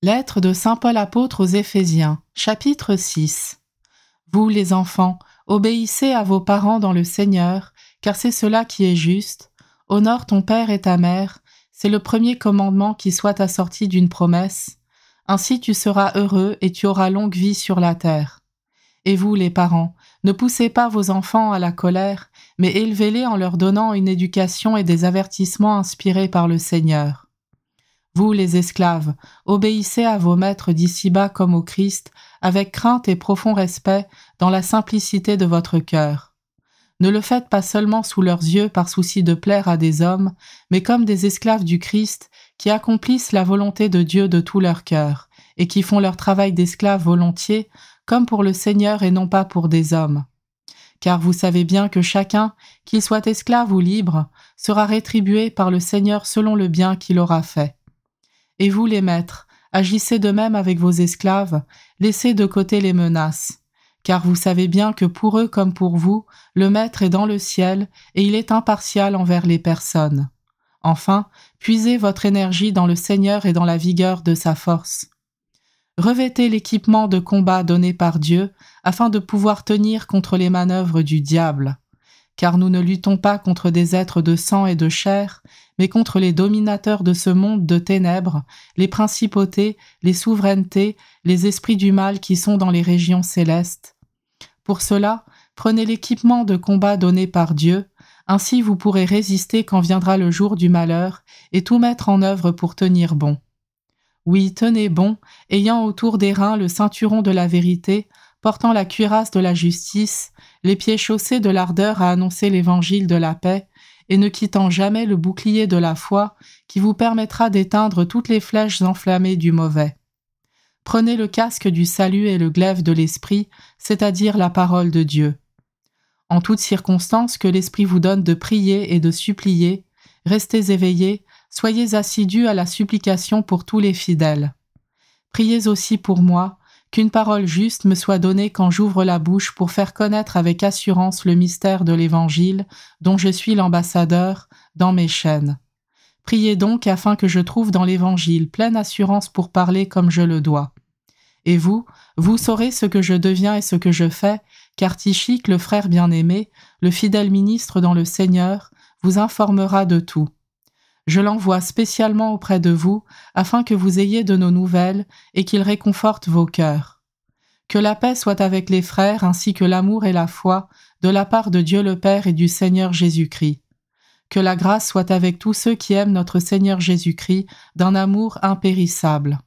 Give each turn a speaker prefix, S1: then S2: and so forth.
S1: Lettre de saint Paul apôtre aux Éphésiens, chapitre 6. Vous, les enfants, obéissez à vos parents dans le Seigneur, car c'est cela qui est juste. Honore ton père et ta mère, c'est le premier commandement qui soit assorti d'une promesse. Ainsi tu seras heureux et tu auras longue vie sur la terre. Et vous, les parents, ne poussez pas vos enfants à la colère, mais élevez-les en leur donnant une éducation et des avertissements inspirés par le Seigneur. Vous, les esclaves, obéissez à vos maîtres d'ici-bas comme au Christ, avec crainte et profond respect, dans la simplicité de votre cœur. Ne le faites pas seulement sous leurs yeux par souci de plaire à des hommes, mais comme des esclaves du Christ, qui accomplissent la volonté de Dieu de tout leur cœur, et qui font leur travail d'esclaves volontiers, comme pour le Seigneur et non pas pour des hommes. Car vous savez bien que chacun, qu'il soit esclave ou libre, sera rétribué par le Seigneur selon le bien qu'il aura fait. Et vous, les maîtres, agissez de même avec vos esclaves, laissez de côté les menaces. Car vous savez bien que pour eux comme pour vous, le Maître est dans le ciel et il est impartial envers les personnes. Enfin, puisez votre énergie dans le Seigneur et dans la vigueur de sa force. Revêtez l'équipement de combat donné par Dieu, afin de pouvoir tenir contre les manœuvres du diable. Car nous ne luttons pas contre des êtres de sang et de chair, mais contre les dominateurs de ce monde de ténèbres, les principautés, les souverainetés, les esprits du mal qui sont dans les régions célestes. Pour cela, prenez l'équipement de combat donné par Dieu, ainsi vous pourrez résister quand viendra le jour du malheur et tout mettre en œuvre pour tenir bon. Oui, tenez bon, ayant autour des reins le ceinturon de la vérité, portant la cuirasse de la justice, les pieds chaussés de l'ardeur à annoncer l'évangile de la paix, et ne quittant jamais le bouclier de la foi qui vous permettra d'éteindre toutes les flèches enflammées du mauvais. Prenez le casque du salut et le glaive de l'esprit, c'est-à-dire la parole de Dieu. En toutes circonstances que l'esprit vous donne de prier et de supplier, restez éveillés, soyez assidus à la supplication pour tous les fidèles. Priez aussi pour moi, qu'une parole juste me soit donnée quand j'ouvre la bouche pour faire connaître avec assurance le mystère de l'Évangile, dont je suis l'ambassadeur, dans mes chaînes. Priez donc afin que je trouve dans l'Évangile pleine assurance pour parler comme je le dois. Et vous, vous saurez ce que je deviens et ce que je fais, car Tychique, le frère bien-aimé, le fidèle ministre dans le Seigneur, vous informera de tout. Je l'envoie spécialement auprès de vous, afin que vous ayez de nos nouvelles et qu'il réconforte vos cœurs. Que la paix soit avec les frères ainsi que l'amour et la foi, de la part de Dieu le Père et du Seigneur Jésus-Christ. Que la grâce soit avec tous ceux qui aiment notre Seigneur Jésus-Christ d'un amour impérissable.